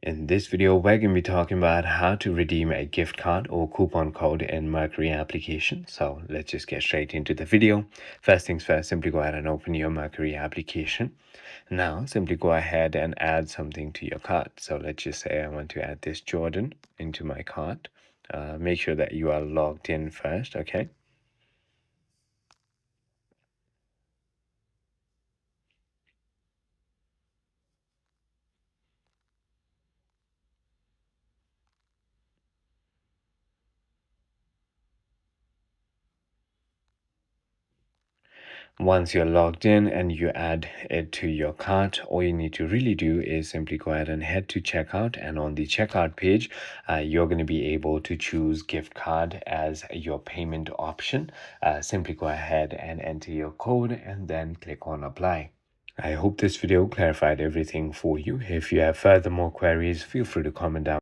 In this video, we're going to be talking about how to redeem a gift card or coupon code in Mercari application. So let's just get straight into the video. First things first, simply go ahead and open your Mercari application. Now, simply go ahead and add something to your cart. So let's just say I want to add this Jordan into my cart. Make sure that you are logged in first, okay? Once you're logged in and you add it to your cart, all you need to really do is simply go ahead and head to checkout, and on the checkout page you're going to be able to choose gift card as your payment option. Simply go ahead and enter your code and then click on apply. I hope this video clarified everything for you. If you have further more queries, feel free to comment down